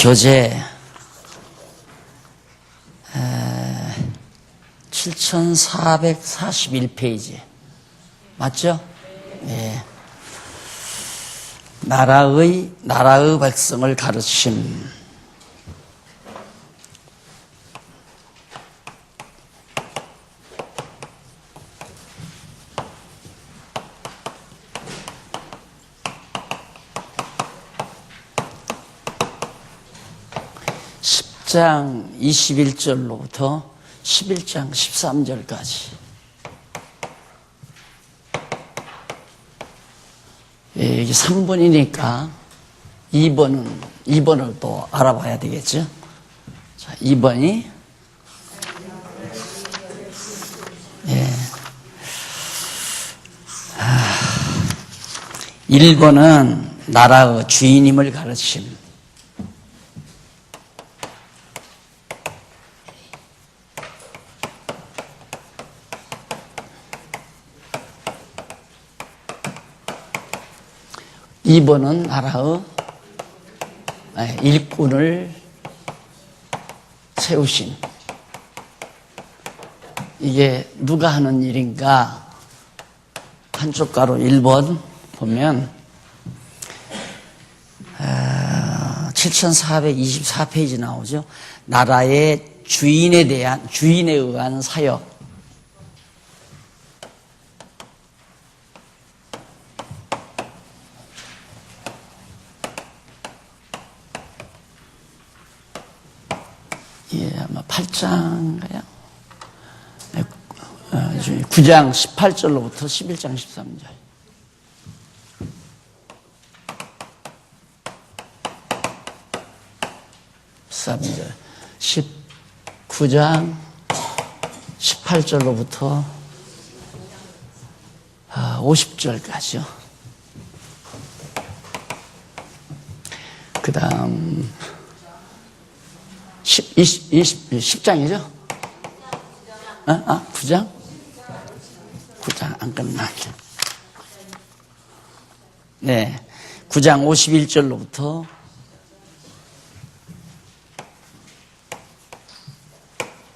교재 7441페이지 맞죠? 예. 나라의 백성을 가르침. 장 21절로부터 11장 13절까지. 예, 이게 3번이니까 2번을 또 알아봐야 되겠죠. 자, 2번이 1번은 나라의 주인임을 가르침. 2번은 나라의 일꾼을 세우신. 이게 누가 하는 일인가? 한쪽 가로 1번 보면 7424페이지 나오죠. 나라의 주인에 의한 사역. 예, 아마 8장가요? 9장 18절로부터 11장 13절. (13절) 19장 18절로부터 50절까지요. 그 다음 10장이죠? 9장? 9장 안 끝났죠. 네. 9장 51절로부터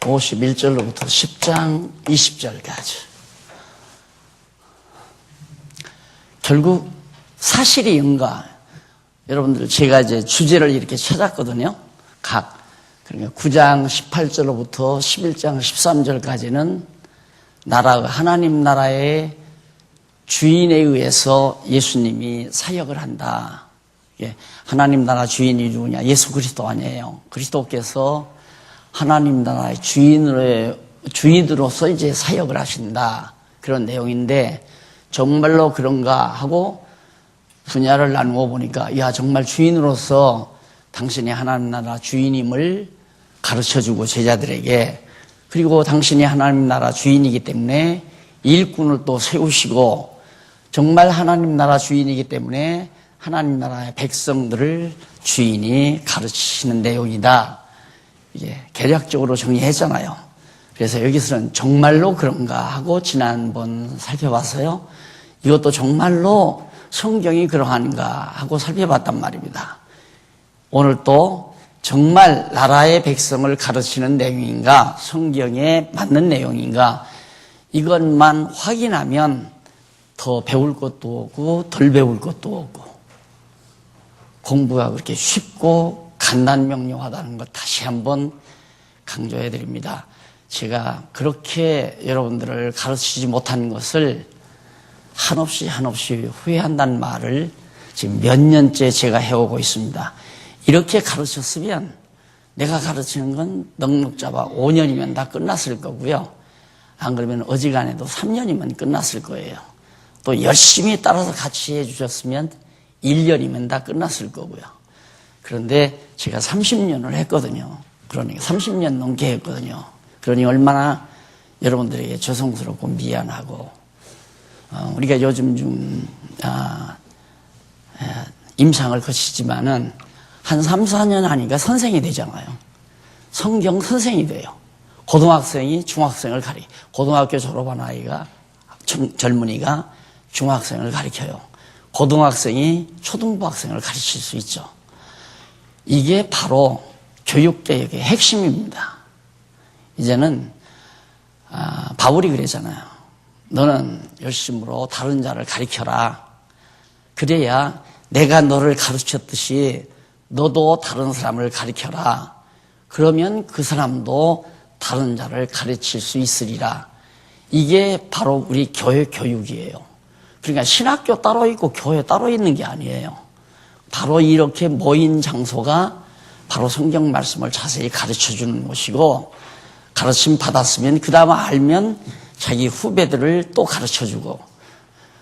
10장 20절까지. 결국 사실이 뭔가, 여러분들 제가 이제 주제를 이렇게 찾았거든요. 그러니까 9장 18절로부터 11장 13절까지는 하나님 나라의 주인에 의해서 예수님이 사역을 한다. 하나님 나라 주인이 누구냐? 예수 그리스도 아니에요. 그리스도께서 하나님 나라의 주인으로서 이제 사역을 하신다. 그런 내용인데, 정말로 그런가 하고 분야를 나누어 보니까, 정말 주인으로서 당신이 하나님 나라 주인임을 가르쳐주고 제자들에게, 그리고 당신이 하나님 나라 주인이기 때문에 일꾼을 또 세우시고, 정말 하나님 나라 주인이기 때문에 하나님 나라의 백성들을 주인이 가르치시는 내용이다. 이게 개략적으로 정리했잖아요. 그래서 여기서는 정말로 그런가 하고 지난번 살펴봤어요. 이것도 정말로 성경이 그러한가 하고 살펴봤단 말입니다. 오늘 또 정말 나라의 백성을 가르치는 내용인가, 성경에 맞는 내용인가, 이것만 확인하면 더 배울 것도 없고 덜 배울 것도 없고, 공부가 그렇게 쉽고 간단명료하다는 것 다시 한번 강조해 드립니다. 제가 그렇게 여러분들을 가르치지 못한 것을 한없이 후회한다는 말을 지금 몇 년째 제가 해오고 있습니다. 이렇게 가르쳤으면 내가 가르치는 건 넉넉 잡아 5년이면 다 끝났을 거고요. 안 그러면 어지간해도 3년이면 끝났을 거예요. 또 열심히 따라서 같이 해주셨으면 1년이면 다 끝났을 거고요. 그런데 제가 30년을 했거든요. 그러니까 30년 넘게 했거든요. 그러니 얼마나 여러분들에게 죄송스럽고 미안하고, 우리가 요즘 좀 임상을 거치지만은 한 3, 4년 하니까 선생이 되잖아요. 성경 선생이 돼요. 고등학생이 중학생을 고등학교 졸업한 아이가, 젊은이가 중학생을 가르쳐요. 고등학생이 초등부 학생을 가르칠 수 있죠. 이게 바로 교육개혁의 핵심입니다. 이제는 바울이 그러잖아요. 너는 열심으로 다른 자를 가르쳐라. 그래야 내가 너를 가르쳤듯이 너도 다른 사람을 가르쳐라. 그러면 그 사람도 다른 자를 가르칠 수 있으리라. 이게 바로 우리 교회 교육이에요. 그러니까 신학교 따로 있고 교회 따로 있는 게 아니에요. 바로 이렇게 모인 장소가 바로 성경 말씀을 자세히 가르쳐주는 곳이고, 가르침 받았으면 그 다음 알면 자기 후배들을 또 가르쳐주고,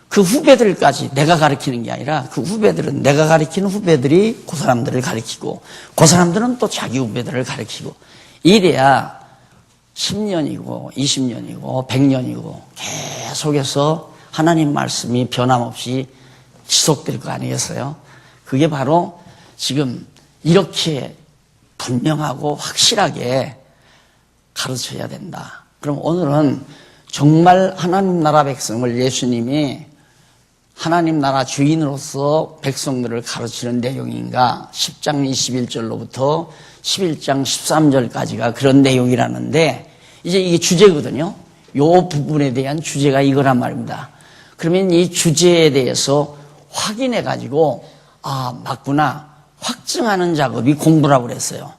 그 후배들까지 내가 가르치는 게 아니라 그 후배들은 내가 가르치는 후배들이 그 사람들을 가르치고, 그 사람들은 또 자기 후배들을 가르치고, 이래야 10년이고 20년이고 100년이고 계속해서 하나님 말씀이 변함없이 지속될 거 아니겠어요? 그게 바로 지금 이렇게 분명하고 확실하게 가르쳐야 된다. 그럼 오늘은 정말 하나님 나라 백성을 예수님이 하나님 나라 주인으로서 백성들을 가르치는 내용인가? 10장 21절로부터 11장 13절까지가 그런 내용이라는데, 이제 이게 주제거든요. 요 부분에 대한 주제가 이거란 말입니다. 그러면 이 주제에 대해서 확인해가지고, 맞구나, 확증하는 작업이 공부라고 그랬어요.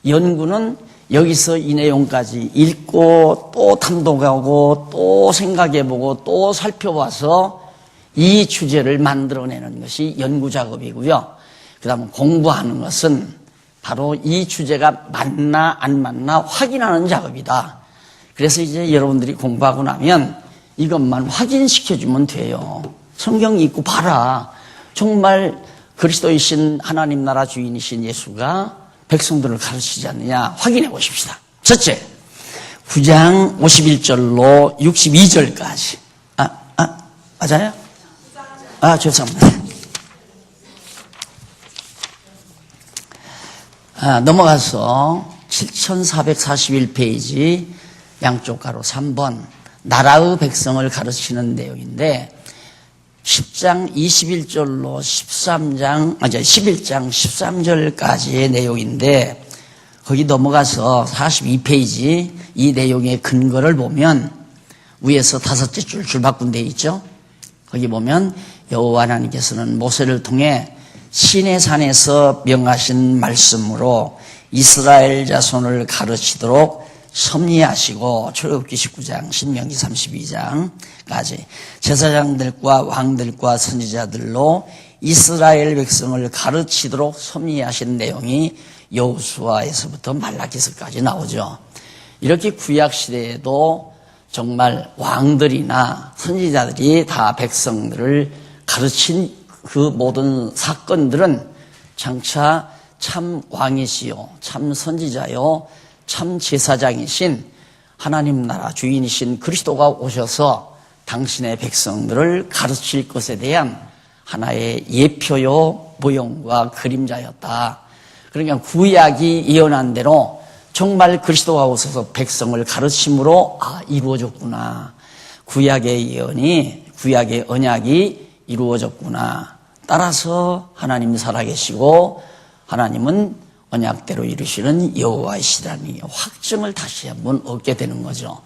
연구는 여기서 이 내용까지 읽고 또 탐독하고 또 생각해보고 또 살펴봐서 이 주제를 만들어내는 것이 연구 작업이고요. 그 다음 공부하는 것은 바로 이 주제가 맞나 안 맞나 확인하는 작업이다. 그래서 이제 여러분들이 공부하고 나면 이것만 확인시켜주면 돼요. 성경 읽고 봐라. 정말 그리스도이신 하나님 나라 주인이신 예수가 백성들을 가르치지 않느냐 확인해 보십시다. 첫째, 9장 51절로 62절까지. 맞아요? 죄송합니다. 넘어가서 7441페이지 양쪽 가로 3번 나라의 백성을 가르치는 내용인데, 10장 21절로 11장 13절까지의 내용인데, 거기 넘어가서 42페이지 이 내용의 근거를 보면 위에서 다섯째 줄 바꾼 데 있죠. 거기 보면 여호와 하나님께서는 모세를 통해 시내산에서 명하신 말씀으로 이스라엘 자손을 가르치도록 섭리하시고, 출애굽기 19장, 신명기 32장까지 제사장들과 왕들과 선지자들로 이스라엘 백성을 가르치도록 섭리하신 내용이 여호수아에서부터 말라기서까지 나오죠. 이렇게 구약 시대에도 정말 왕들이나 선지자들이 다 백성들을 가르친 그 모든 사건들은 장차 참 왕이시요, 참 선지자요, 참 제사장이신 하나님 나라 주인이신 그리스도가 오셔서 당신의 백성들을 가르칠 것에 대한 하나의 예표요, 모형과 그림자였다. 그러니까 구약이 예언한 대로 정말 그리스도가 오셔서 백성을 가르침으로 이루어졌구나. 구약의 예언이, 구약의 언약이 이루어졌구나. 따라서 하나님이 살아계시고 하나님은 언약대로 이루시는 여호와이시라는 확증을 다시 한번 얻게 되는 거죠.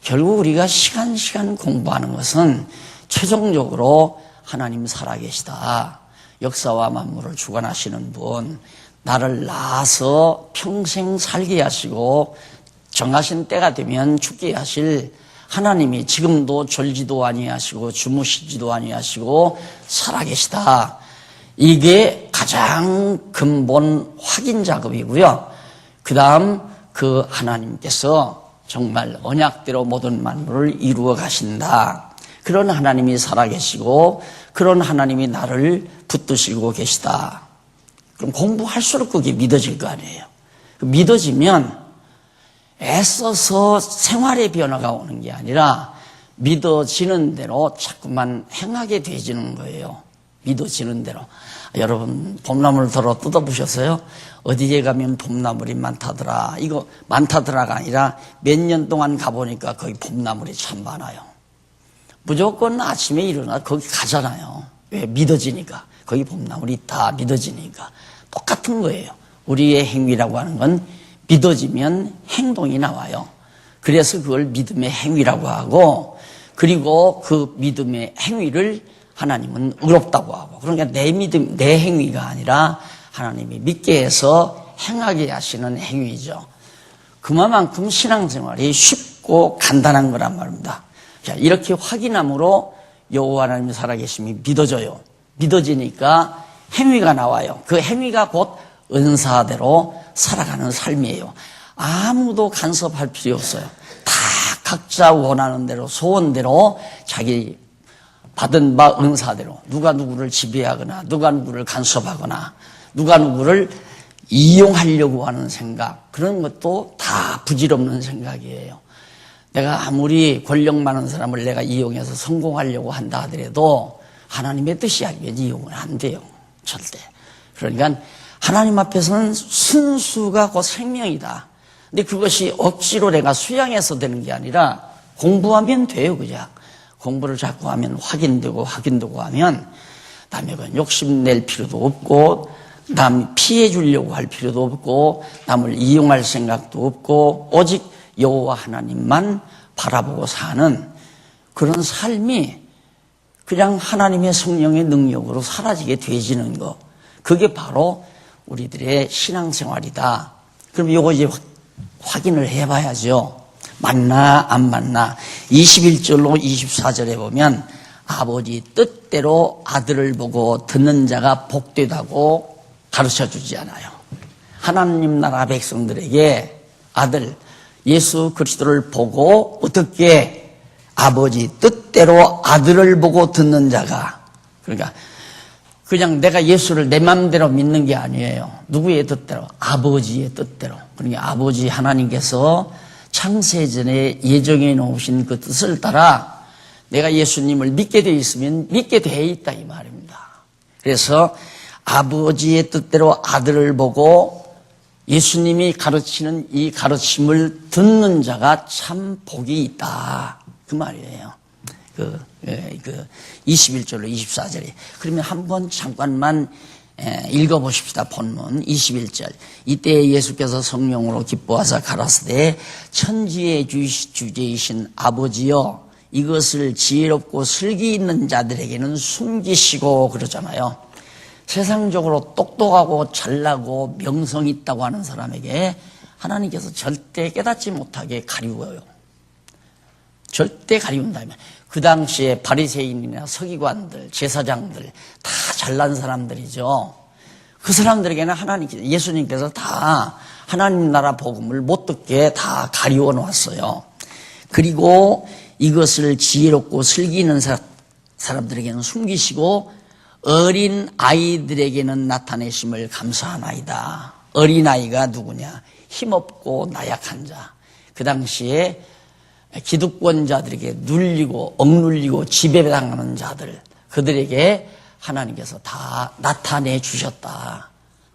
결국 우리가 시간 공부하는 것은 최종적으로 하나님 살아계시다. 역사와 만물을 주관하시는 분, 나를 낳아서 평생 살게 하시고 정하신 때가 되면 죽게 하실 하나님이 지금도 졸지도 아니하시고 주무시지도 아니하시고 살아계시다. 이게 가장 근본 확인 작업이고요. 그 다음 그 하나님께서 정말 언약대로 모든 만물을 이루어 가신다. 그런 하나님이 살아계시고 그런 하나님이 나를 붙드시고 계시다. 그럼 공부할수록 그게 믿어질 거 아니에요. 믿어지면 애써서 생활의 변화가 오는 게 아니라 믿어지는 대로 자꾸만 행하게 되지는 거예요. 믿어지는 대로. 여러분 봄나물 덜어 뜯어보셨어요? 어디에 가면 봄나물이 많다더라. 이거 많다더라가 아니라 몇 년 동안 가보니까 거기 봄나물이 참 많아요. 무조건 아침에 일어나 거기 가잖아요. 왜? 믿어지니까. 거기 봄나물이 있다. 믿어지니까. 똑같은 거예요. 우리의 행위라고 하는 건 믿어지면 행동이 나와요. 그래서 그걸 믿음의 행위라고 하고, 그리고 그 믿음의 행위를 하나님은 의롭다고 하고, 그러니까 내 믿음, 내 행위가 아니라 하나님이 믿게 해서 행하게 하시는 행위죠. 그만큼 신앙생활이 쉽고 간단한 거란 말입니다. 자, 이렇게 확인함으로 여호와 하나님이 살아계심이 믿어져요. 믿어지니까 행위가 나와요. 그 행위가 곧 은사대로 살아가는 삶이에요. 아무도 간섭할 필요 없어요. 다 각자 원하는 대로, 소원대로, 자기 받은 바 은사대로, 누가 누구를 지배하거나, 누가 누구를 간섭하거나, 누가 누구를 이용하려고 하는 생각, 그런 것도 다 부질없는 생각이에요. 내가 아무리 권력 많은 사람을 내가 이용해서 성공하려고 한다 하더라도 하나님의 뜻이 아니면 이용은 안 돼요. 절대. 그러니까 하나님 앞에서는 순수가 곧 생명이다. 근데 그것이 억지로 내가 수양해서 되는 게 아니라 공부하면 돼요, 그냥. 공부를 자꾸 하면 확인되고 하면 남의 건 욕심낼 필요도 없고, 남 피해 주려고 할 필요도 없고, 남을 이용할 생각도 없고, 오직 여호와 하나님만 바라보고 사는 그런 삶이 그냥 하나님의 성령의 능력으로 사라지게 되어지는 거, 그게 바로 우리들의 신앙생활이다. 그럼 이거 이제 확인을 해봐야죠. 맞나 안 맞나. 21절로 24절에 보면 아버지 뜻대로 아들을 보고 듣는 자가 복되다고 가르쳐주지 않아요. 하나님 나라 백성들에게 아들 예수 그리스도를 보고 어떻게 아버지 뜻대로 아들을 보고 듣는 자가, 그러니까 그냥 내가 예수를 내 마음대로 믿는 게 아니에요. 누구의 뜻대로? 아버지의 뜻대로. 그러니까 아버지 하나님께서 창세전에 예정해 놓으신 그 뜻을 따라 내가 예수님을 믿게 되어 있으면 믿게 되어 있다 이 말입니다. 그래서 아버지의 뜻대로 아들을 보고 예수님이 가르치는 이 가르침을 듣는 자가 참 복이 있다 그 말이에요. 21절로 24절에. 그러면 한번 잠깐만 읽어보십시다. 본문 21절. 이때 예수께서 성령으로 기뻐하사 가라사대 천지의 주제이신 아버지여 이것을 지혜롭고 슬기 있는 자들에게는 숨기시고 그러잖아요. 세상적으로 똑똑하고 잘나고 명성 있다고 하는 사람에게 하나님께서 절대 깨닫지 못하게 가리워요. 절대 가리운다면 그 당시에 바리새인이나 서기관들, 제사장들 다 잘난 사람들이죠. 그 사람들에게는 예수님께서 다 하나님 나라 복음을 못 듣게 다 가리워 놓았어요. 그리고 이것을 지혜롭고 슬기 있는 사람들에게는 숨기시고 어린 아이들에게는 나타내심을 감사하나이다. 어린 아이가 누구냐? 힘없고 나약한 자. 그 당시에 기득권자들에게 눌리고 억눌리고 지배당하는 자들, 그들에게 하나님께서 다 나타내 주셨다.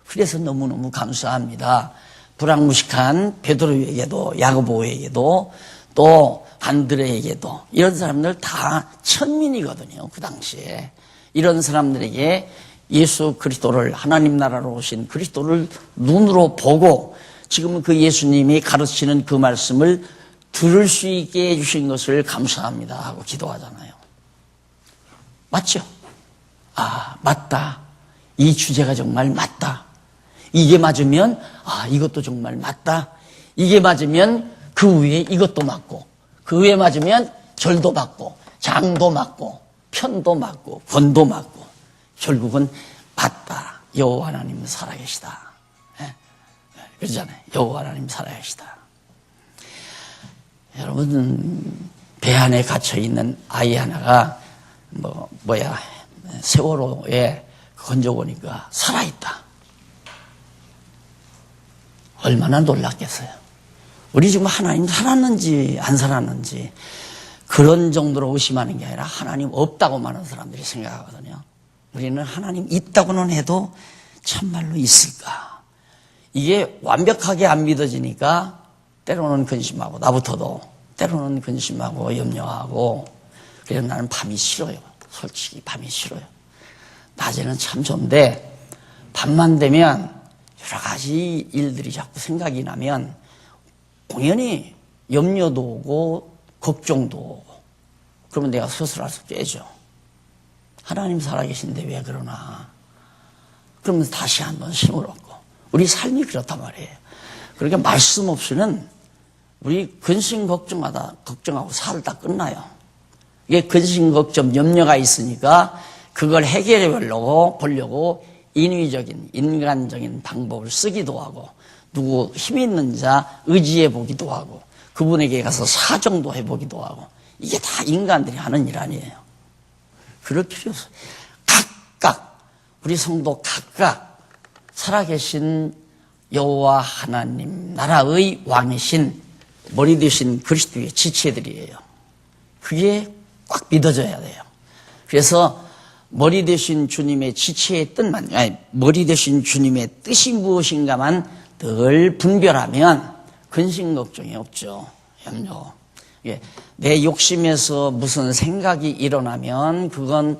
그래서 너무너무 감사합니다. 불황무식한 베드로에게도 야고보에게도 또 안드레에게도 이런 사람들 다 천민이거든요. 그 당시에 이런 사람들에게 예수 그리스도를, 하나님 나라로 오신 그리스도를 눈으로 보고 지금 그 예수님이 가르치는 그 말씀을 들을 수 있게 해주신 것을 감사합니다 하고 기도하잖아요. 맞죠? 아, 맞다. 이 주제가 정말 맞다. 이게 맞으면 이것도 정말 맞다. 이게 맞으면 그 위에 이것도 맞고, 그 위에 맞으면 절도 맞고, 장도 맞고, 편도 맞고, 권도 맞고, 결국은 맞다. 여호와 하나님 살아계시다. 그러잖아요. 여호와 하나님 살아계시다. 여러분, 배 안에 갇혀있는 아이 하나가 세월호에 건져오니까 살아있다. 얼마나 놀랐겠어요. 우리 지금 하나님 살았는지 안 살았는지 그런 정도로 의심하는 게 아니라 하나님 없다고 많은 사람들이 생각하거든요. 우리는 하나님 있다고는 해도 참말로 있을까? 이게 완벽하게 안 믿어지니까 때로는 근심하고, 나부터도 때로는 근심하고 염려하고, 그래서 나는 밤이 싫어요. 솔직히 밤이 싫어요. 낮에는 참 좋은데 밤만 되면 여러 가지 일들이 자꾸 생각이 나면 공연히 염려도 오고 걱정도 오고 그러면 내가 스스로서 깨져. 하나님 살아계신데 왜 그러나. 그러면서 다시 한번 힘을 얻고. 우리 삶이 그렇단 말이에요. 그러니까 말씀 없이는 우리 근심 걱정하고 살다 끝나요. 이게 근심 걱정 염려가 있으니까 그걸 해결해 보려고 인위적인 인간적인 방법을 쓰기도 하고 누구 힘 있는 자 의지해 보기도 하고 그분에게 가서 사정도 해보기도 하고 이게 다 인간들이 하는 일 아니에요. 그럴 필요 없어요. 각각 우리 성도 각각 살아계신 여호와 하나님 나라의 왕이신 머리 되신 그리스도의 지체들이에요. 그게 꽉 믿어져야 돼요. 그래서 머리 되신 주님의 지체의 뜻만, 머리 되신 주님의 뜻이 무엇인가만 늘 분별하면 근심 걱정이 없죠. 염려. 내 욕심에서 무슨 생각이 일어나면 그건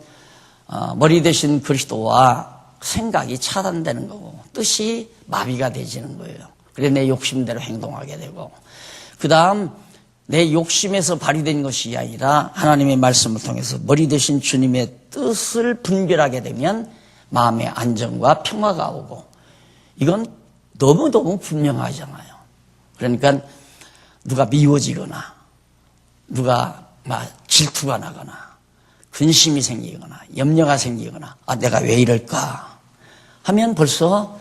머리 되신 그리스도와 생각이 차단되는 거고 뜻이 마비가 되지는 거예요. 그래 내 욕심대로 행동하게 되고 그 다음 내 욕심에서 발휘된 것이 아니라 하나님의 말씀을 통해서 머리 되신 주님의 뜻을 분별하게 되면 마음의 안정과 평화가 오고 이건 너무너무 분명하잖아요. 그러니까 누가 미워지거나 누가 질투가 나거나 근심이 생기거나 염려가 생기거나 내가 왜 이럴까 하면 벌써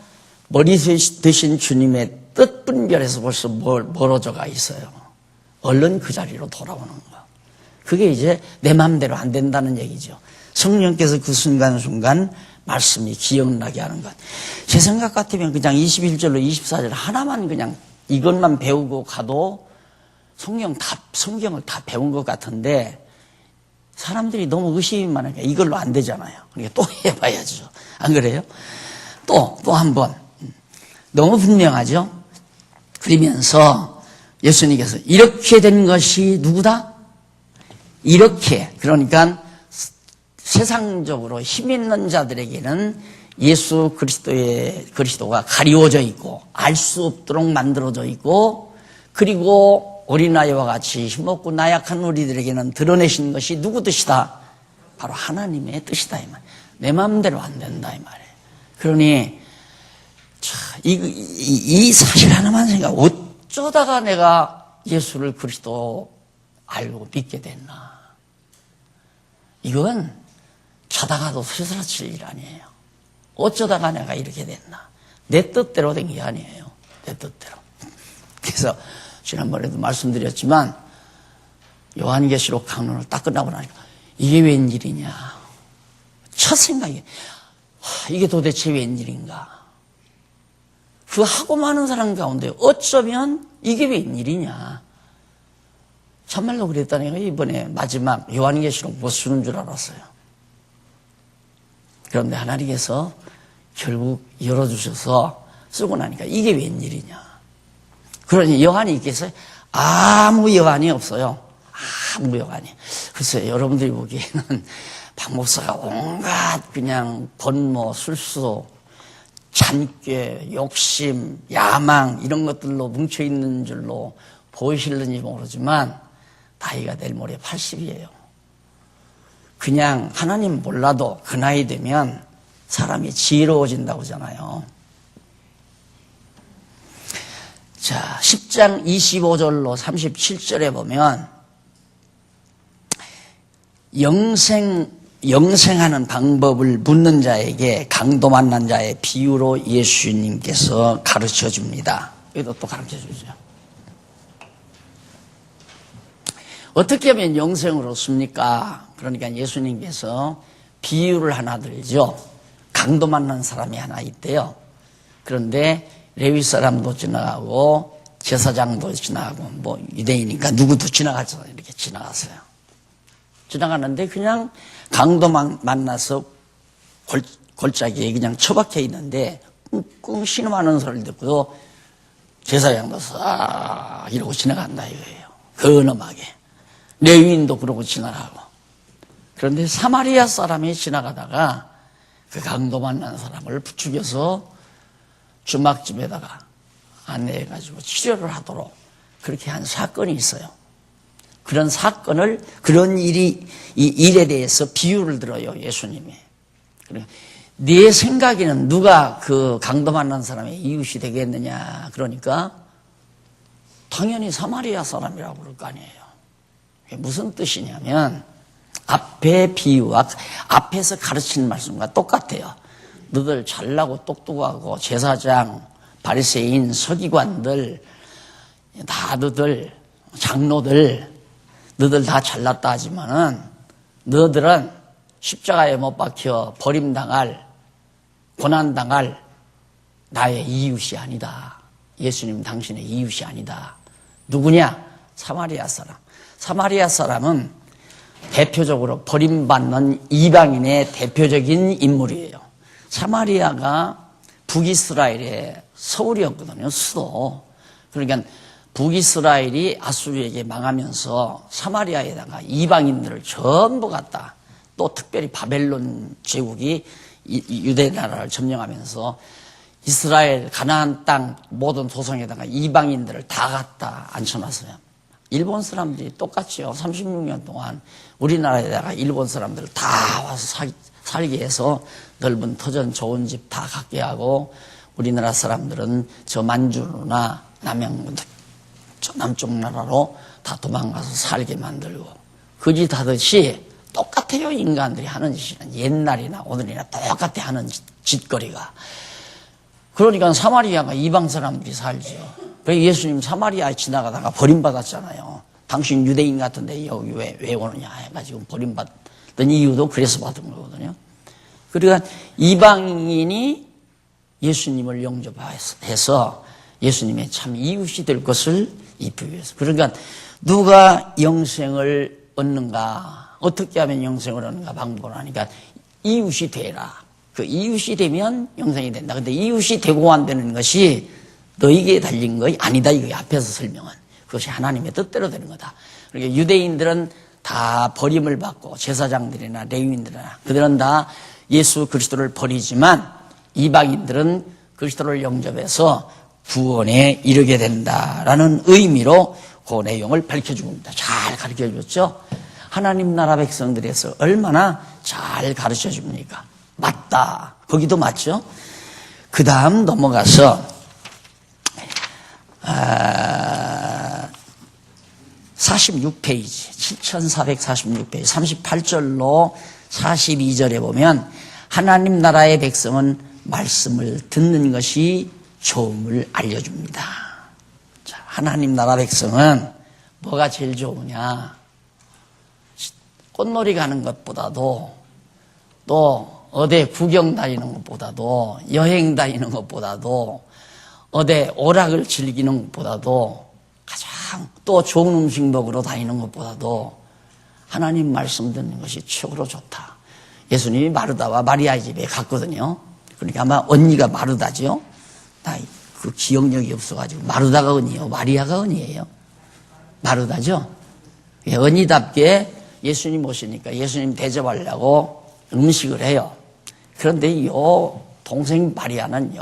머리 되신 주님의 뜻 분별에서 벌써 멀어져가 있어요. 얼른 그 자리로 돌아오는 거. 그게 이제 내 마음대로 안 된다는 얘기죠. 성령께서 그 순간순간 말씀이 기억나게 하는 것. 제 생각 같으면 그냥 21절로 24절 하나만 그냥 이것만 배우고 가도 성경을 다 배운 것 같은데 사람들이 너무 의심이 많으니까 이걸로 안 되잖아요. 그러니까 또 해봐야죠. 안 그래요? 또 한 번. 너무 분명하죠? 그러면서 예수님께서 이렇게 된 것이 누구다? 이렇게. 그러니까 세상적으로 힘 있는 자들에게는 예수 그리스도가 가리워져 있고 알 수 없도록 만들어져 있고 그리고 어린아이와 같이 힘없고 나약한 우리들에게는 드러내신 것이 누구 뜻이다? 바로 하나님의 뜻이다 이 말. 내 마음대로 안 된다 이 말이에요. 그러니 이 사실 하나만 생각. 어쩌다가 내가 예수를 그리스도 알고 믿게 됐나? 이건 자다가도 스스라칠 일 아니에요. 어쩌다가 내가 이렇게 됐나? 내 뜻대로 된 게 아니에요. 내 뜻대로. 그래서 지난번에도 말씀드렸지만 요한계시록 강론을 딱 끝나고 나니까 이게 웬일이냐? 첫 생각이 이게 도대체 웬일인가? 그 하고 많은 사람 가운데 어쩌면 이게 웬일이냐? 참말로 그랬다니까 이번에 마지막 요한계시록 못 쓰는 줄 알았어요. 그런데 하나님께서 결국 열어주셔서 쓰고 나니까 이게 웬일이냐? 그러니 여한이께서 아무 여한이 없어요. 아무 여한이. 글쎄요, 여러분들이 보기에는 박 목사가 온갖 그냥 번모, 술수, 잔꾀, 욕심, 야망 이런 것들로 뭉쳐있는 줄로 보이실는지 모르지만 나이가 내일 모레 80이에요. 그냥 하나님 몰라도 그 나이 되면 사람이 지혜로워진다고 하잖아요. 자, 10장 25절로 37절에 보면 영생하는 방법을 묻는 자에게 강도 만난 자의 비유로 예수님께서 가르쳐 줍니다. 여기도 또 가르쳐 주죠. 어떻게 하면 영생을 얻습니까? 그러니까 예수님께서 비유를 하나 들죠. 강도 만난 사람이 하나 있대요. 그런데 레위 사람도 지나가고 제사장도 지나가고 뭐 유대인이니까 누구도 지나가죠. 이렇게 지나갔어요. 지나가는데 그냥 강도 만나서 골짜기에 그냥 처박혀 있는데 끙끙 신음하는 소리를 듣고 제사장도 싹 이러고 지나간다 이거예요. 근엄하게. 레위인도 그러고 지나가고. 그런데 사마리아 사람이 지나가다가 그 강도 만난 사람을 부추겨서 주막집에다가 안내해가지고 치료를 하도록 그렇게 한 사건이 있어요. 그런 사건을, 그런 이 일에 대해서 비유를 들어요, 예수님이. 네 생각에는 누가 그 강도 만난 사람의 이웃이 되겠느냐. 그러니까 당연히 사마리아 사람이라고 그럴 거 아니에요. 그게 무슨 뜻이냐면 앞에 비유와 앞에서 가르치는 말씀과 똑같아요. 너들 잘나고 똑똑하고 제사장, 바리새인, 서기관들, 다 너들, 장로들, 너들 다 잘났다 하지만은 너들은 십자가에 못 박혀 버림당할, 고난당할 나의 이웃이 아니다. 예수님 당신의 이웃이 아니다. 누구냐? 사마리아 사람. 사마리아 사람은 대표적으로 버림받는 이방인의 대표적인 인물이에요. 사마리아가 북이스라엘의 서울이었거든요. 수도. 그러니까 북이스라엘이 아수르에게 망하면서 사마리아에다가 이방인들을 전부 갖다, 또 특별히 바벨론 제국이 유대 나라를 점령하면서 이스라엘 가나안 땅 모든 도성에다가 이방인들을 다 갖다 앉혀놨어요. 일본 사람들이 똑같이요. 36년 동안 우리나라에다가 일본 사람들을 다 와서 살게 해서 넓은 터전 좋은 집 다 갖게 하고, 우리나라 사람들은 저 만주나 남양, 저 남쪽 나라로 다 도망가서 살게 만들고, 그 짓 하듯이 똑같아요. 인간들이 하는 짓은 옛날이나 오늘이나 똑같아 하는 짓거리가. 그러니까 사마리아가 이방 사람들이 살죠. 그래서 예수님 사마리아에 지나가다가 버림받았잖아요. 당신 유대인 같은데 여기 왜 오느냐 해가지고 버림받던 이유도 그래서 받은 거거든요. 그러니까 이방인이 예수님을 영접해서 예수님의 참 이웃이 될 것을 입히기 위해서. 그러니까 누가 영생을 얻는가, 어떻게 하면 영생을 얻는가 방법을 하니까 이웃이 되라. 그 이웃이 되면 영생이 된다. 근데 이웃이 되고 안 되는 것이 너에게 달린 것이 아니다. 이거 앞에서 설명한. 그것이 하나님의 뜻대로 되는 거다. 그러니까 유대인들은 다 버림을 받고, 제사장들이나 레위인들이나 그들은 다 예수 그리스도를 버리지만 이방인들은 그리스도를 영접해서 구원에 이르게 된다라는 의미로 그 내용을 밝혀줍니다. 잘 가르쳐줬죠. 하나님 나라 백성들에서 얼마나 잘 가르쳐줍니까? 맞다. 거기도 맞죠. 그 다음 넘어가서 46페이지 7446페이지 38절로 42절에 보면 하나님 나라의 백성은 말씀을 듣는 것이 좋음을 알려줍니다. 자, 하나님 나라 백성은 뭐가 제일 좋으냐? 꽃놀이 가는 것보다도, 또 어디 구경 다니는 것보다도, 여행 다니는 것보다도, 어디 오락을 즐기는 것보다도, 가장 또 좋은 음식 먹으러 다니는 것보다도 하나님 말씀 듣는 것이 최고로 좋다. 예수님이 마르다와 마리아의 집에 갔거든요. 그러니까 아마 언니가 마르다죠. 나 그 기억력이 없어가지고 마르다가 언니예요, 마리아가 언니예요? 마르다죠. 예, 언니답게 예수님 오시니까 예수님 대접하려고 음식을 해요. 그런데 요 동생 마리아는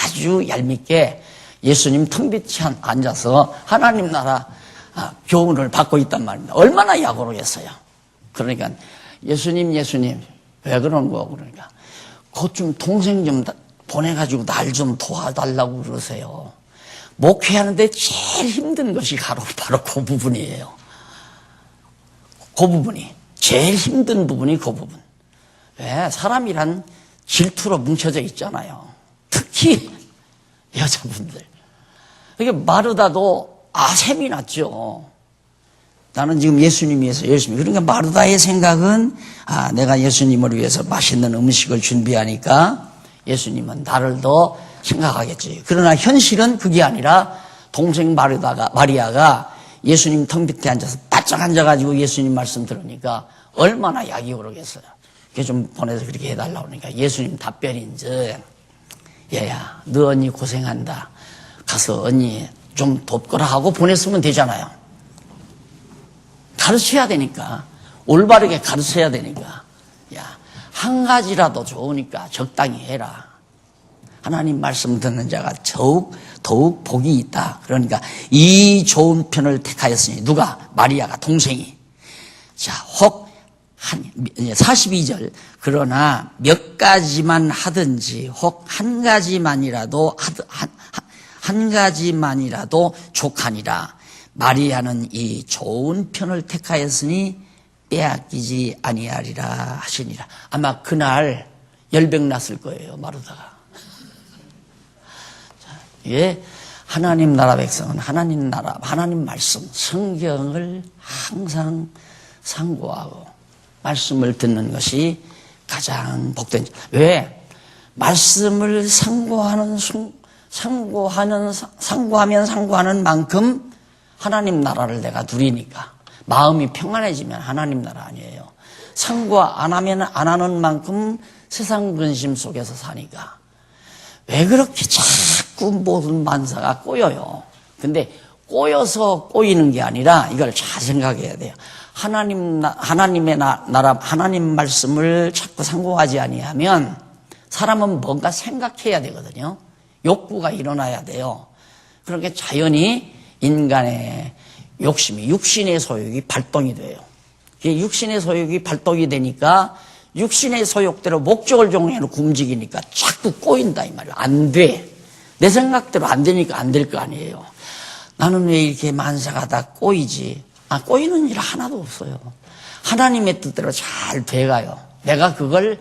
아주 얄밉게 예수님 턱 밑에 앉아서 하나님 나라 교훈을 받고 있단 말입니다. 얼마나 약오르겠어요. 그러니까 예수님 왜 그런 거? 그러니까 곧 좀 동생 좀 보내가지고 날 좀 도와달라고 그러세요. 목회하는데 제일 힘든 것이 바로 그 부분이에요. 그 부분이 제일 힘든 부분이 그 부분. 왜? 사람이란 질투로 뭉쳐져 있잖아요. 특히 여자분들. 이게 마르다도 셈이 났죠. 나는 지금 예수님 위해서 열심히. 그러니까 마르다의 생각은 내가 예수님을 위해서 맛있는 음식을 준비하니까 예수님은 나를 더 생각하겠지. 그러나 현실은 그게 아니라 동생 마리아가 예수님 턱 밑에 앉아서 바짝 앉아가지고 예수님 말씀 들으니까 얼마나 약이 오르겠어요. 그게 좀 보내서 그렇게 해달라고 그러니까 예수님 답변이 이제, 얘야, 너 언니 고생한다. 가서 언니 좀 돕거라 하고 보냈으면 되잖아요. 가르쳐야 되니까, 올바르게 가르쳐야 되니까, 야, 한 가지라도 좋으니까 적당히 해라. 하나님 말씀 듣는 자가 더욱 복이 있다. 그러니까 이 좋은 편을 택하였으니 누가? 마리아가 동생이. 자, 혹 42절 그러나 몇 가지만 하든지 혹 한 가지만이라도 족하니라. 마리아는 이 좋은 편을 택하였으니 빼앗기지 아니하리라 하시니라. 아마 그날 열병 났을 거예요, 마르다가. 예, 하나님 나라 백성은 하나님 나라, 하나님 말씀, 성경을 항상 상고하고 말씀을 듣는 것이 가장 복된. 왜? 말씀을 상고하면 상고하는 만큼 하나님 나라를 내가 누리니까 마음이 평안해지면 하나님 나라 아니에요. 상고 안 하는 만큼 세상 근심 속에서 사니까. 왜 그렇게 자꾸 모든 만사가 꼬여요? 근데 꼬여서 꼬이는 게 아니라 이걸 잘 생각해야 돼요. 하나님의 나라, 하나님 말씀을 자꾸 상고하지 아니하면 사람은 뭔가 생각해야 되거든요. 욕구가 일어나야 돼요. 그러니까 자연히 인간의 욕심이, 육신의 소욕이 발동이 돼요. 육신의 소욕이 발동이 되니까 육신의 소욕대로 목적을 정해놓고 움직이니까 자꾸 꼬인다 이 말이에요. 안 돼. 내 생각대로 안 되니까 안 될 거 아니에요. 나는 왜 이렇게 만사가 다 꼬이지? 꼬이는 일 하나도 없어요. 하나님의 뜻대로 잘 돼가요. 내가 그걸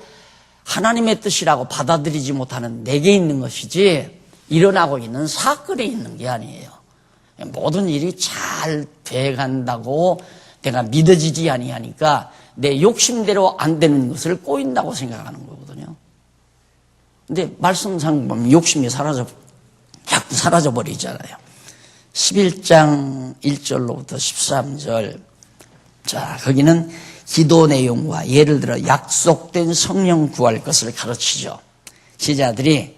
하나님의 뜻이라고 받아들이지 못하는 내게 있는 것이지 일어나고 있는 사건에 있는 게 아니에요. 모든 일이 잘 돼간다고 내가 믿어지지 아니하니까 내 욕심대로 안 되는 것을 꼬인다고 생각하는 거거든요. 근데 말씀상 보면 욕심이 자꾸 사라져버리잖아요. 11장 1절로부터 13절. 자, 거기는 기도 내용과 예를 들어 약속된 성령 구할 것을 가르치죠. 제자들이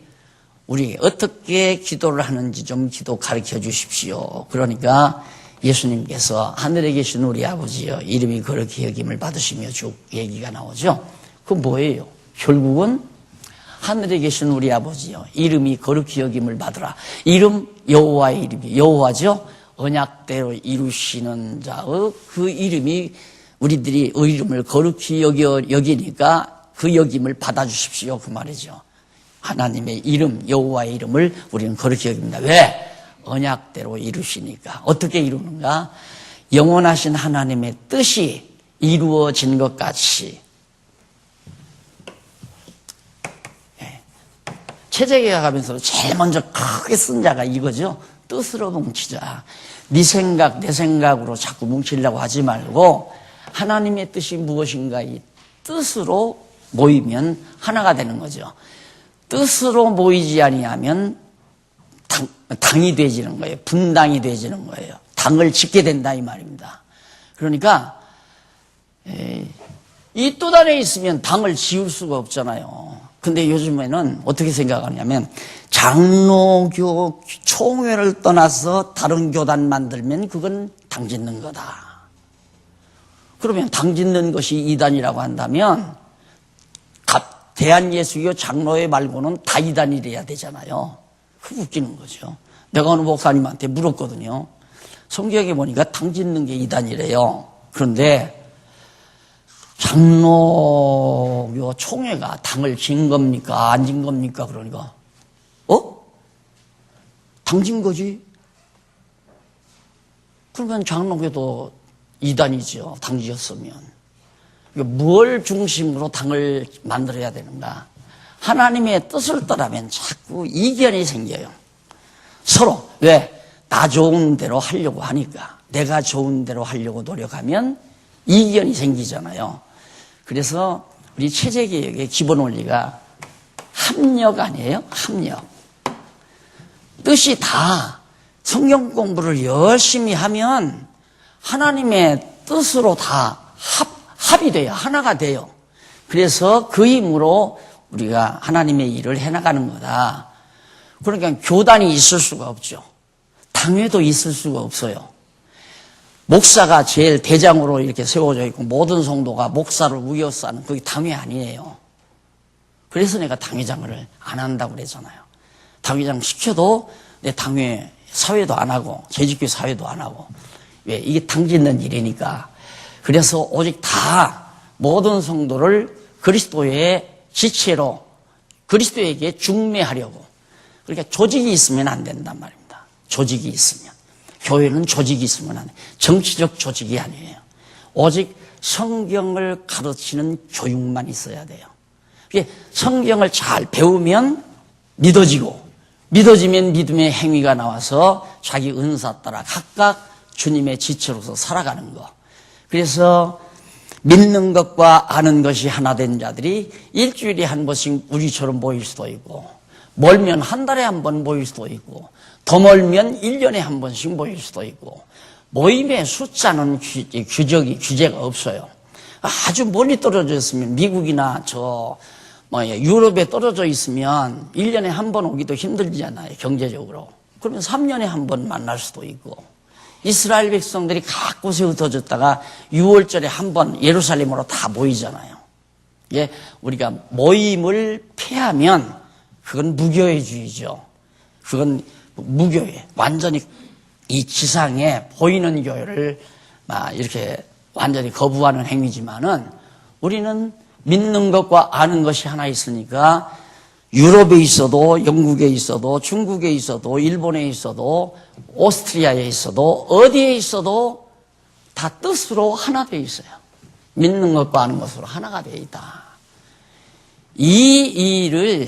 우리 어떻게 기도를 하는지 좀 기도 가르쳐 주십시오. 그러니까 예수님께서 하늘에 계신 우리 아버지여 이름이 거룩히 여김을 받으시며 쭉 얘기가 나오죠. 그건 뭐예요? 결국은 하늘에 계신 우리 아버지여 이름이 거룩히 여김을 받으라. 이름 여호와의 이름이 여호와죠. 언약대로 이루시는 자의 그 이름이 우리들이 이름을 거룩히 여기니까 그 여김을 받아주십시오. 그 말이죠. 하나님의 이름 여호와의 이름을 우리는 거룩히 여깁니다. 왜? 언약대로 이루시니까. 어떻게 이루는가? 영원하신 하나님의 뜻이 이루어진 것 같이. 체제계가 가면서 제일 먼저 크게 쓴 자가 이거죠. 뜻으로 뭉치자. 네 생각, 내 생각으로 자꾸 뭉치려고 하지 말고 하나님의 뜻이 무엇인가 이 뜻으로 모이면 하나가 되는 거죠. 뜻으로 모이지 아니하면 당이 되지는 거예요. 분당이 되지는 거예요. 당을 짓게 된다 이 말입니다. 그러니까 이 뜻 안에 있으면 당을 지울 수가 없잖아요. 근데 요즘에는 어떻게 생각하냐면 장로교 총회를 떠나서 다른 교단 만들면 그건 당 짓는 거다. 그러면 당 짓는 것이 이단이라고 한다면 대한예수교 장로회 말고는 다 이단이래야 되잖아요. 그게 웃기는 거죠. 내가 어느 목사님한테 물었거든요. 성경에 보니까 당 짓는 게 이단이래요. 그런데 장로교 총회가 당을 진 겁니까? 안 진 겁니까? 그러니까 당 진 거지. 그러면 장로교도 이단이죠. 당 지었으면. 뭘 중심으로 당을 만들어야 되는가? 하나님의 뜻을 떠나면 자꾸 이견이 생겨요. 서로. 왜? 나 좋은 대로 하려고 하니까. 내가 좋은 대로 하려고 노력하면 이견이 생기잖아요. 그래서 우리 체제개혁의 기본 원리가 합력 아니에요? 합력. 뜻이 다 성경 공부를 열심히 하면 하나님의 뜻으로 다 합이 돼요. 하나가 돼요. 그래서 그 힘으로 우리가 하나님의 일을 해나가는 거다. 그러니까 교단이 있을 수가 없죠. 당회도 있을 수가 없어요. 목사가 제일 대장으로 이렇게 세워져 있고 모든 성도가 목사를 우겨싸는 그게 당회 아니에요. 그래서 내가 당회장을 안 한다고 그랬잖아요. 당회장 시켜도 내 당회 사회도 안 하고 재직교 사회도 안 하고 왜? 이게 당짓는 일이니까. 그래서 오직 다 모든 성도를 그리스도의 지체로 그리스도에게 중매하려고. 그러니까 조직이 있으면 안 된단 말입니다. 조직이 있으면. 교회는 조직이 있으면 안 돼요. 정치적 조직이 아니에요. 오직 성경을 가르치는 교육만 있어야 돼요. 성경을 잘 배우면 믿어지고, 믿어지면 믿음의 행위가 나와서 자기 은사 따라 각각 주님의 지체로서 살아가는 거. 그래서 믿는 것과 아는 것이 하나 된 자들이 일주일에 한 번씩 우리처럼 모일 수도 있고, 멀면 한 달에 한 번 모일 수도 있고, 더 멀면 1년에 한 번씩 모일 수도 있고, 모임의 숫자는 규제가 없어요. 아주 멀리 떨어져 있으면, 미국이나 유럽에 떨어져 있으면 1년에 한 번 오기도 힘들잖아요, 경제적으로. 그러면 3년에 한 번 만날 수도 있고, 이스라엘 백성들이 각 곳에 흩어졌다가 6월절에 한 번 예루살렘으로 다 모이잖아요. 예, 우리가 모임을 폐하면 그건 무교회주의죠. 그건 무교회. 완전히 이 지상에 보이는 교회를 이렇게 완전히 거부하는 행위지만은 우리는 믿는 것과 아는 것이 하나 있으니까 유럽에 있어도 영국에 있어도 중국에 있어도 일본에 있어도 오스트리아에 있어도 어디에 있어도 다 뜻으로 하나 되어 있어요. 믿는 것과 아는 것으로 하나가 되어 있다. 이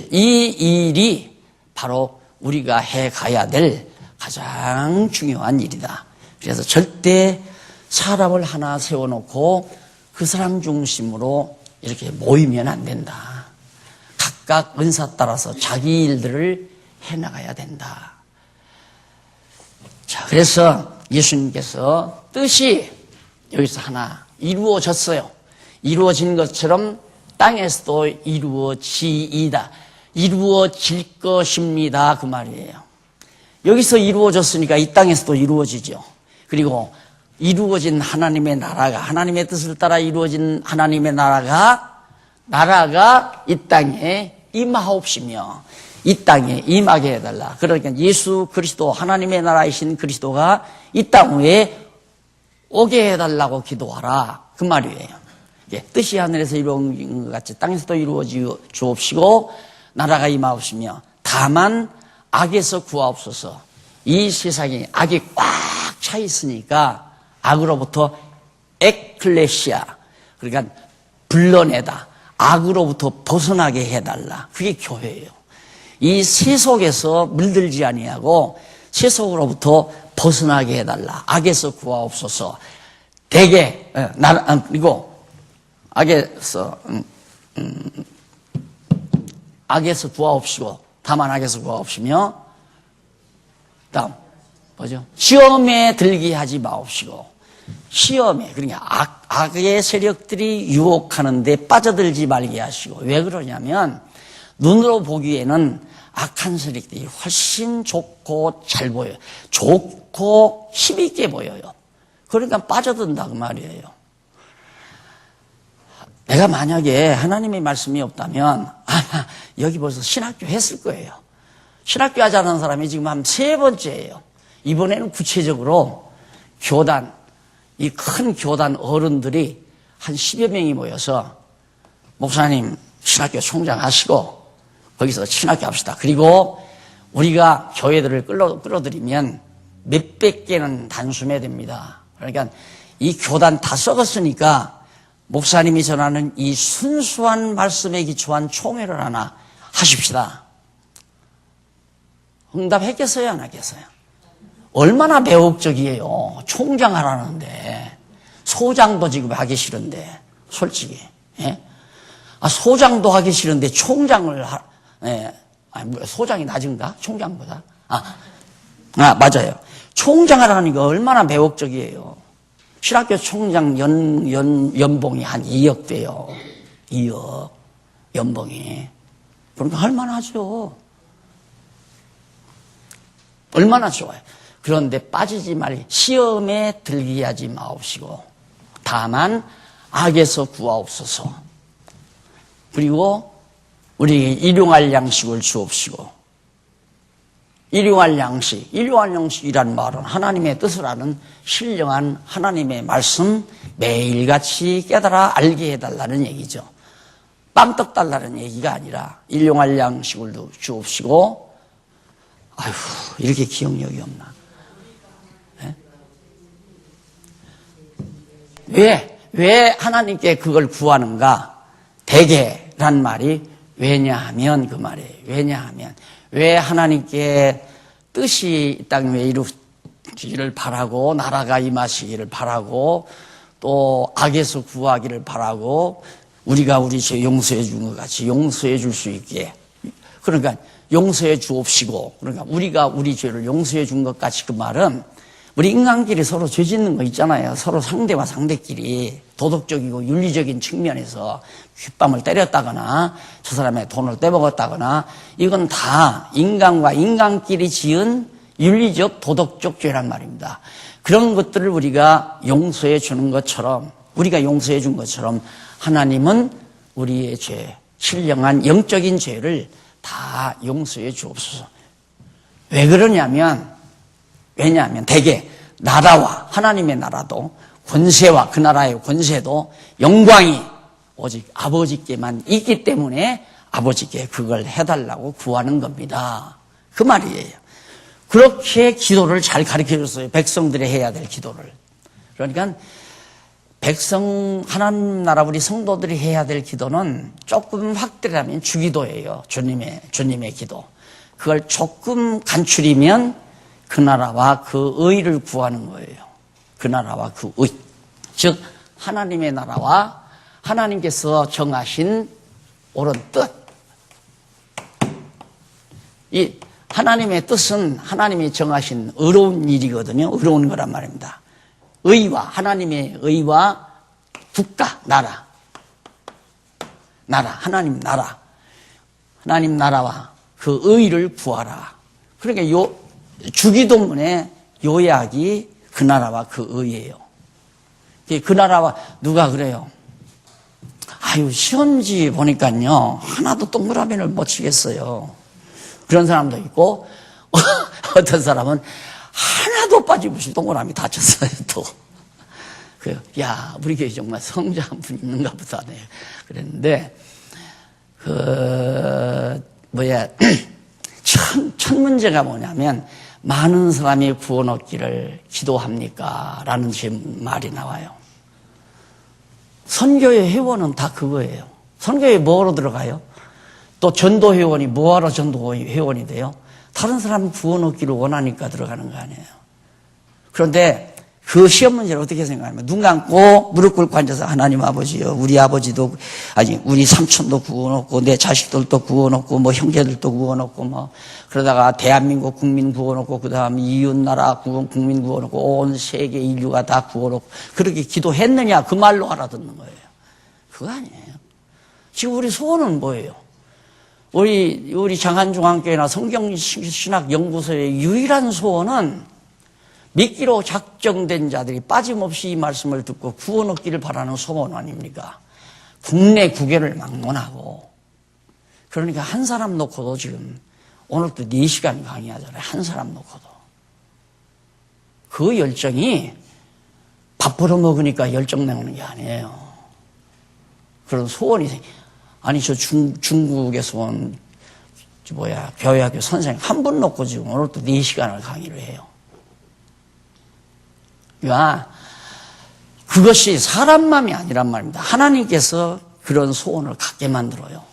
일이 바로 우리가 해가야 될 가장 중요한 일이다. 그래서 절대 사람을 하나 세워놓고 그 사람 중심으로 이렇게 모이면 안 된다. 각각 은사 따라서 자기 일들을 해나가야 된다. 자, 그래서 예수님께서 뜻이 여기서 하나 이루어졌어요. 이루어진 것처럼 땅에서도 이루어지이다. 이루어질 것입니다. 그 말이에요. 여기서 이루어졌으니까 이 땅에서도 이루어지죠. 그리고 이루어진 하나님의 나라가, 하나님의 뜻을 따라 이루어진 하나님의 나라가 이 땅에 임하옵시며 이 땅에 임하게 해달라. 그러니까 예수 그리스도, 하나님의 나라이신 그리스도가 이 땅 위에 오게 해달라고 기도하라. 그 말이에요. 뜻이 하늘에서 이루어진 것 같이 땅에서도 이루어지옵시고 나라가 임하옵시며 다만 악에서 구하옵소서. 이 세상에 악이 꽉 차 있으니까 악으로부터 에클레시아, 그러니까 불러내다, 악으로부터 벗어나게 해달라. 그게 교회예요. 이 세속에서 물들지 아니하고 세속으로부터 벗어나게 해달라. 악에서 구하옵소서. 대개 그리고 악에서 구하옵시고 다만 악에서 구하옵시며 다음 뭐죠? 시험에 들게 하지 마옵시고. 시험에, 그러니까 악의 세력들이 유혹하는데 빠져들지 말게 하시고. 왜 그러냐면 눈으로 보기에는 악한 세력들이 훨씬 좋고 잘 보여요. 좋고 힘있게 보여요. 그러니까 빠져든다 그 말이에요. 내가 만약에 하나님의 말씀이 없다면 여기 벌써 신학교 했을 거예요. 신학교 하지 않은 사람이 지금 한 3번째예요. 이번에는 구체적으로 교단, 이 큰 교단 어른들이 한 10여 명이 모여서 목사님 신학교 총장 하시고 거기서 신학교 합시다. 그리고 우리가 교회들을 끌어들이면 몇백 개는 단숨에 됩니다. 그러니까 이 교단 다 썩었으니까 목사님이 전하는 이 순수한 말씀에 기초한 총회를 하나 하십시다. 응답했겠어요? 안 했겠어요? 얼마나 매혹적이에요. 총장 하라는데. 소장도 지금 하기 싫은데, 솔직히. 예? 소장도 하기 싫은데 총장을 소장이 낮은가? 총장보다? 맞아요. 총장을 하니까 얼마나 매혹적이에요. 신학교 총장 연봉이 한 2억 돼요. 2억. 연봉이. 그러니까 할만하죠. 얼마나 좋아요. 그런데 빠지지 말고 시험에 들게 하지 마옵시고 다만 악에서 구하옵소서. 그리고 우리에게 일용할 양식을 주옵시고 일용할 양식. 일용할 양식이란 말은 하나님의 뜻을 아는 신령한 하나님의 말씀 매일같이 깨달아 알게 해달라는 얘기죠. 빵떡 달라는 얘기가 아니라 일용할 양식을 주옵시고, 아휴, 이렇게 기억력이 없나. 네? 왜 하나님께 그걸 구하는가? 대개란 말이 왜냐하면 그 말이에요. 왜냐하면 왜 하나님께 뜻이 이 땅에 이루어지기를 바라고 나라가 임하시기를 바라고 또 악에서 구하기를 바라고 우리가 우리 죄 용서해 준 것 같이 용서해 줄 수 있게, 그러니까 용서해 주옵시고, 그러니까 우리가 우리 죄를 용서해 준 것 같이, 그 말은 우리 인간끼리 서로 죄 짓는 거 있잖아요. 서로 상대와 상대끼리 도덕적이고 윤리적인 측면에서 귓밤을 때렸다거나 저 사람의 돈을 떼먹었다거나, 이건 다 인간과 인간끼리 지은 윤리적 도덕적 죄란 말입니다. 그런 것들을 우리가 용서해 주는 것처럼, 우리가 용서해 준 것처럼 하나님은 우리의 죄, 신령한 영적인 죄를 다 용서해 주옵소서. 왜 그러냐면, 왜냐하면 대개 나라와 하나님의 나라도 권세와 그 나라의 권세도 영광이 오직 아버지께만 있기 때문에 아버지께 그걸 해달라고 구하는 겁니다. 그 말이에요. 그렇게 기도를 잘 가르쳐줬어요. 백성들이 해야 될 기도를. 그러니까 백성, 하나님 나라 우리 성도들이 해야 될 기도는 조금 확대하면 주기도예요. 주님의 기도. 그걸 조금 간추리면 그 나라와 그 의를 구하는 거예요. 그 나라와 그 의. 즉, 하나님의 나라와 하나님께서 정하신 옳은 뜻. 이 하나님의 뜻은 하나님이 정하신 의로운 일이거든요. 의로운 거란 말입니다. 의와, 하나님의 의와 국가, 나라, 하나님 나라, 하나님 나라와 그 의를 구하라. 그러니까 주기도문의 요약이 그 나라와 그 의예요. 그 나라와, 누가 그래요? 아유, 시험지 보니까요, 하나도 동그라미를 못 치겠어요. 그런 사람도 있고, 어떤 사람은 하나도 빠짐없이 동그라미 다 쳤어요, 또. 야, 우리 교회 정말 성자 한 분 있는가 보다, 네. 그랬는데, 첫 문제가 뭐냐면, 많은 사람이 구원 얻기를 기도합니까? 라는 말이 나와요. 선교회 회원은 다 그거예요. 선교회 뭐하러 들어가요? 또 전도 회원이 뭐하러 전도 회원이 돼요? 다른 사람 구원 얻기를 원하니까 들어가는 거 아니에요. 그런데 그 시험 문제를 어떻게 생각하면, 눈 감고 무릎 꿇고 앉아서 하나님 아버지요, 우리 아버지도, 아니 우리 삼촌도 구원 얻고 내 자식들도 구원 얻고 뭐 형제들도 구원 얻고 뭐 그러다가 대한민국 국민 구원 얻고 그다음 이웃나라 국민 구원 얻고 온 세계 인류가 다 구원 얻고, 그렇게 기도했느냐 그 말로 알아듣는 거예요. 그거 아니에요. 지금 우리 소원은 뭐예요? 우리 장안중앙교회나 성경신학연구소의 유일한 소원은 믿기로 작정된 자들이 빠짐없이 이 말씀을 듣고 구원 얻기를 바라는 소원 아닙니까? 국내 국외를 막론하고. 그러니까 한 사람 놓고도 지금 오늘도 4시간 강의하잖아요. 한 사람 놓고도. 그 열정이 밥 벌어먹으니까 열정 내오는 게 아니에요. 그런 소원이, 아니 저 중국에서 온 교회학교 선생님 한 분 놓고 지금 오늘도 4시간을 강의를 해요. 그것이 사람 마음이 아니란 말입니다. 하나님께서 그런 소원을 갖게 만들어요.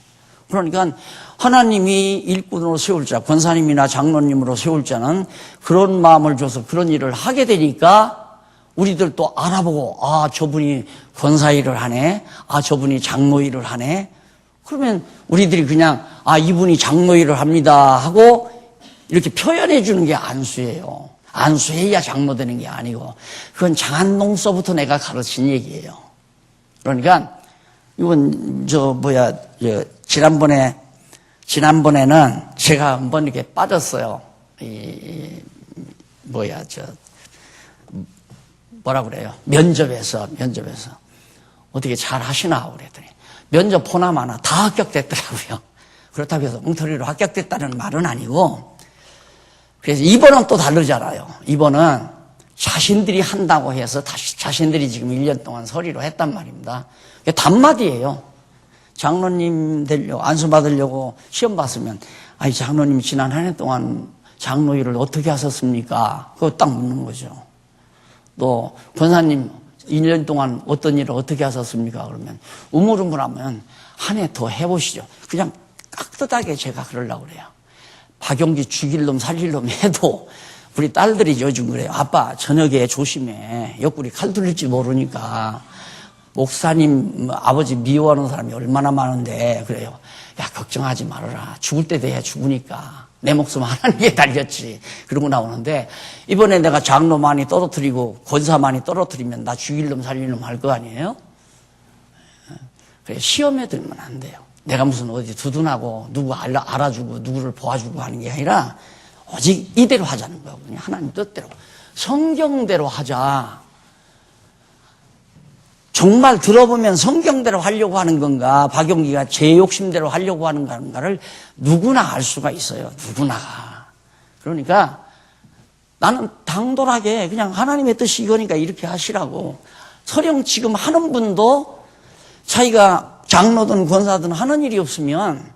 그러니까 하나님이 일꾼으로 세울 자, 권사님이나 장로님으로 세울 자는 그런 마음을 줘서 그런 일을 하게 되니까 우리들 또 알아보고, 아, 저분이 권사 일을 하네, 아, 저분이 장로 일을 하네. 그러면 우리들이 그냥, 아, 이분이 장로 일을 합니다 하고 이렇게 표현해 주는 게 안수예요. 안수해야 장로 되는 게 아니고, 그건 장안농서부터 내가 가르친 얘기예요. 그러니까 이건 지난번에는 제가 한번 이렇게 빠졌어요. 뭐라 그래요? 면접에서 어떻게 잘 하시나 그랬더니 면접 포함하나 다 합격됐더라고요. 그렇다고 해서 엉터리로 합격됐다는 말은 아니고, 그래서 이번은 또 다르잖아요. 이번은 자신들이 한다고 해서 다시 자신들이 지금 1년 동안 서리로 했단 말입니다. 그게 단마디예요. 장로님 되려고, 안수 받으려고 시험 봤으면, 아니, 장로님 지난 한 해 동안 장로 일을 어떻게 하셨습니까? 그거 딱 묻는 거죠. 또, 권사님 1년 동안 어떤 일을 어떻게 하셨습니까? 그러면, 우물우물하면 한 해 더 해보시죠. 그냥 깍듯하게 제가 그러려고 그래요. 박용기 죽일 놈 살릴 놈 해도 우리 딸들이 요즘 그래요. 아빠 저녁에 조심해. 옆구리 칼 뚫릴지 모르니까. 목사님 아버지 미워하는 사람이 얼마나 많은데 그래요. 야 걱정하지 말아라. 죽을 때 돼야 죽으니까. 내 목숨 하나님께 달렸지. 그러고 나오는데 이번에 내가 장로 많이 떨어뜨리고 권사 많이 떨어뜨리면 나 죽일 놈 살릴 놈 할 거 아니에요? 그래 시험에 들면 안 돼요. 내가 무슨 어디 두둔하고 누구 알아주고 누구를 도와주고 하는 게 아니라 오직 이대로 하자는 거거든요. 하나님 뜻대로. 성경대로 하자. 정말 들어보면 성경대로 하려고 하는 건가, 박용기가 제 욕심대로 하려고 하는 건가를 누구나 알 수가 있어요. 누구나가. 그러니까 나는 당돌하게 그냥 하나님의 뜻이 이거니까 이렇게 하시라고. 설령 지금 하는 분도 자기가 장로든 권사든 하는 일이 없으면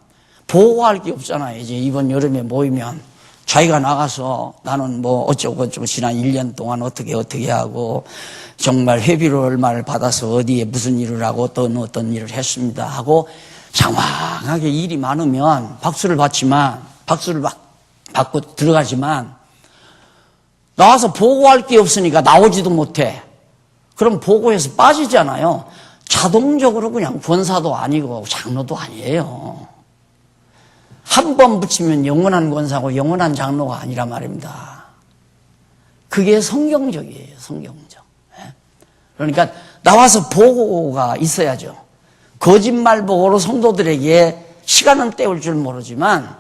보호할 게 없잖아요. 이제 이번 여름에 모이면 자기가 나가서 나는 뭐 어쩌고 지난 1년 동안 어떻게 하고 정말 회비를 얼마를 받아서 어디에 무슨 일을 하고 어떤 일을 했습니다 하고 장황하게 일이 많으면 박수를 받고 들어가지만 나와서 보고할 게 없으니까 나오지도 못해. 그럼 보고해서 빠지잖아요. 자동적으로 그냥 권사도 아니고 장로도 아니에요. 한 번 붙이면 영원한 권사고 영원한 장로가 아니라 말입니다. 그게 성경적이에요. 성경적. 그러니까 나와서 보고가 있어야죠. 거짓말 보고로 성도들에게 시간은 때울 줄 모르지만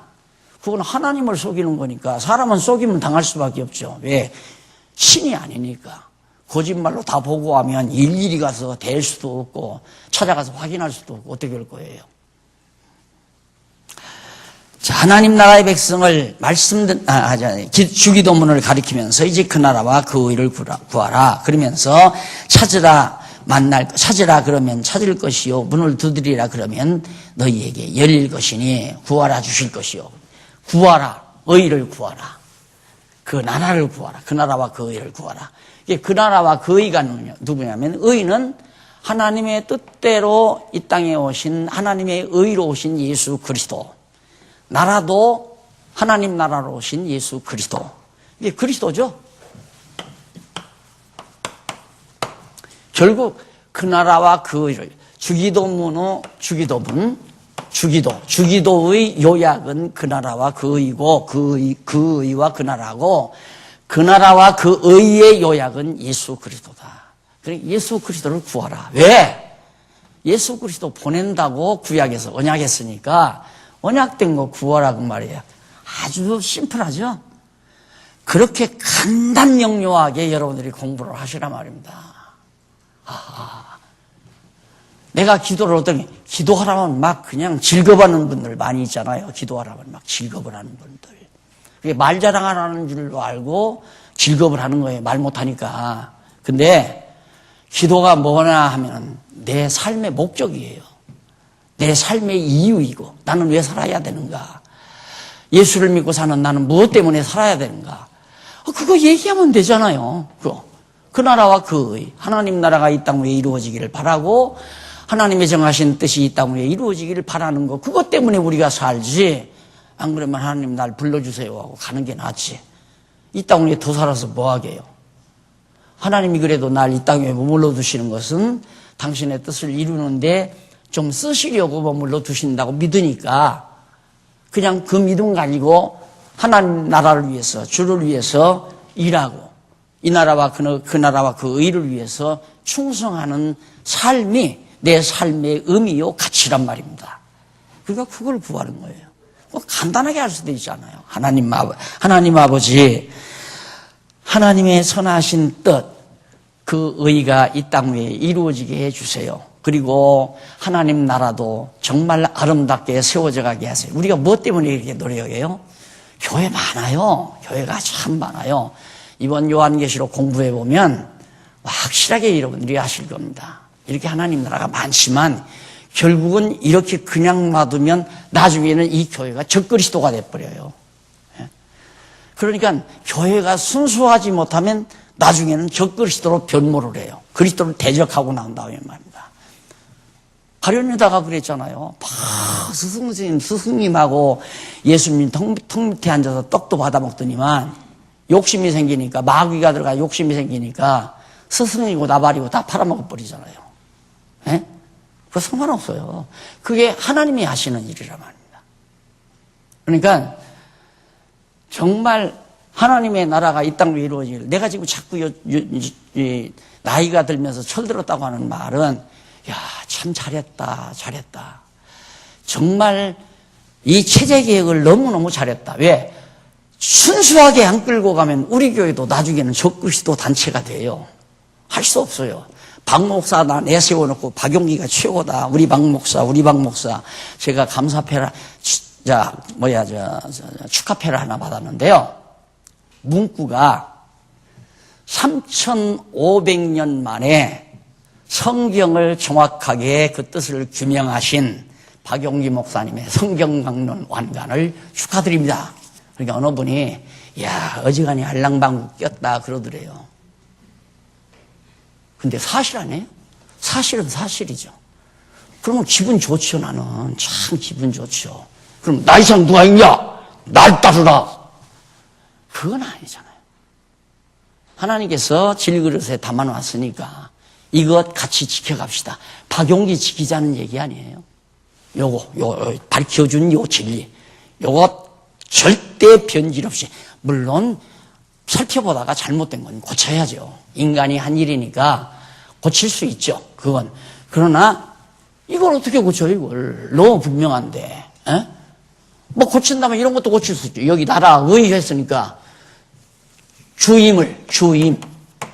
그건 하나님을 속이는 거니까 사람은 속이면 당할 수밖에 없죠. 왜? 신이 아니니까. 거짓말로 다 보고하면 일일이 가서 댈 수도 없고 찾아가서 확인할 수도 없고 어떻게 할 거예요? 자, 하나님 나라의 백성을 주기도문을 가리키면서 이제 그 나라와 그 의를 구하라. 그러면서 찾으라 그러면 찾을 것이요. 문을 두드리라 그러면 너희에게 열릴 것이니 구하라 주실 것이요. 구하라. 의를 구하라. 그 나라를 구하라. 그 나라와 그 의를 구하라. 그 나라와 그 의가 누구냐면 의는 하나님의 뜻대로 이 땅에 오신 하나님의 의로 오신 예수 그리스도. 나라도 하나님 나라로 오신 예수 그리스도. 이게 그리스도죠. 결국 그 나라와 그 의를 주기도의 요약은 그 나라와 그 의고 그 의와 그 나라고 그 나라와 그 의의 요약은 예수 그리스도다. 그러니까 예수 그리스도를 구하라. 왜? 예수 그리스도 보낸다고 구약에서 언약했으니까 언약된 거 구하라 그 말이에요. 아주 심플하죠? 그렇게 간단명료하게 여러분들이 공부를 하시란 말입니다. 내가 기도를 어떤 기도하라면 막 그냥 즐거워하는 분들 많이 있잖아요. 기도하라면 막 즐거워하는 분들. 그게 말 자랑하라는 줄로 알고 즐겁을 하는 거예요. 말 못하니까. 근데 기도가 뭐냐 하면 내 삶의 목적이에요. 내 삶의 이유이고 나는 왜 살아야 되는가. 예수를 믿고 사는 나는 무엇 때문에 살아야 되는가. 그거 얘기하면 되잖아요. 그 나라와 그 의. 하나님 나라가 이 땅 위에 이루어지기를 바라고 하나님의 정하신 뜻이 이 땅 위에 이루어지기를 바라는 거. 그것 때문에 우리가 살지. 안 그러면 하나님 날 불러주세요 하고 가는 게 낫지. 이 땅 위에 더 살아서 뭐 하게요. 하나님이 그래도 날 이 땅 위에 머물러 두시는 것은 당신의 뜻을 이루는데 좀 쓰시려고 머물러 두신다고 믿으니까 그냥 그 믿음 가지고 하나님 나라를 위해서 주를 위해서 일하고 이 나라와 그 나라와 그 의를 위해서 충성하는 삶이 내 삶의 의미요 가치란 말입니다. 그러니까 그걸 구하는 거예요. 뭐 간단하게 할 수도 있잖아요. 하나님 아버지, 하나님의 선하신 뜻, 그 의가 이 땅 위에 이루어지게 해주세요. 그리고 하나님 나라도 정말 아름답게 세워져 가게 하세요. 우리가 무엇 때문에 이렇게 노력해요? 교회 많아요. 교회가 참 많아요. 이번 요한계시록 공부해 보면 확실하게 여러분들이 아실 겁니다. 이렇게 하나님 나라가 많지만 결국은 이렇게 그냥 놔두면 나중에는 이 교회가 적그리스도가 돼버려요. 그러니까 교회가 순수하지 못하면 나중에는 적그리스도로 변모를 해요. 그리스도를 대적하고 난 다음에 말입니다. 가룟유다가 그랬잖아요. 스승님하고 예수님 턱 밑에 앉아서 떡도 받아 먹더니만 욕심이 생기니까, 마귀가 들어가 욕심이 생기니까 스승이고 나발이고 다 팔아먹어버리잖아요. 예? 그거 상관없어요. 그게 하나님이 하시는 일이란 말입니다. 그러니까 정말 하나님의 나라가 이 땅으로 이루어질, 내가 지금 자꾸 나이가 들면서 철들었다고 하는 말은, 야, 참 잘했다. 정말 이 체제개혁을 너무너무 잘했다. 왜? 순수하게 안 끌고 가면 우리 교회도 나중에는 적그리스도 단체가 돼요. 할 수 없어요. 박 목사 나 내세워놓고 박용기가 최고다. 우리 박 목사. 제가 감사패라, 축하패를 하나 받았는데요. 문구가 3,500년 만에 성경을 정확하게 그 뜻을 규명하신 박용기 목사님의 성경 강론 완간을 축하드립니다. 그러니까 어느 분이, 야, 어지간히 알랑방구 꼈다 그러더래요. 근데 사실 아니에요? 사실은 사실이죠. 그러면 기분 좋죠, 나는. 참 기분 좋죠. 그럼 나 이상 누가 있냐? 날 따르라. 그건 아니잖아요. 하나님께서 질그릇에 담아놨으니까 이것 같이 지켜갑시다. 박용기 지키자는 얘기 아니에요. 요거 밝혀준 요 진리. 요거 절대 변질 없이. 물론 살펴보다가 잘못된 건 고쳐야죠. 인간이 한 일이니까 고칠 수 있죠. 그건. 그러나 이걸 어떻게 고쳐요, 이걸. 너무 분명한데. 에? 뭐 고친다면 이런 것도 고칠 수 있죠. 여기 나라 의했으니까 주임.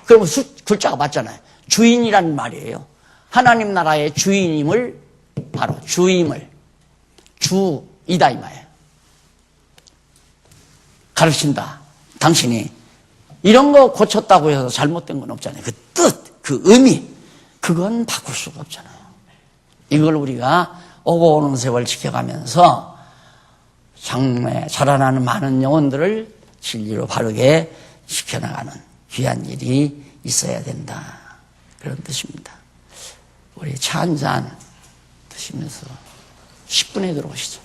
그러면 글자가 맞잖아요. 주인이란 말이에요. 하나님 나라의 주인임을, 바로 주임을, 주이다 이 말이에요. 가르친다. 당신이 이런 거 고쳤다고 해서 잘못된 건 없잖아요. 그 뜻, 그 의미, 그건 바꿀 수가 없잖아요. 이걸 우리가 오고 오는 세월 지켜가면서 장래 자라나는 많은 영혼들을 진리로 바르게 지켜나가는 귀한 일이 있어야 된다. 그런 뜻입니다. 우리 차 한잔 드시면서 10분에 들어오시죠.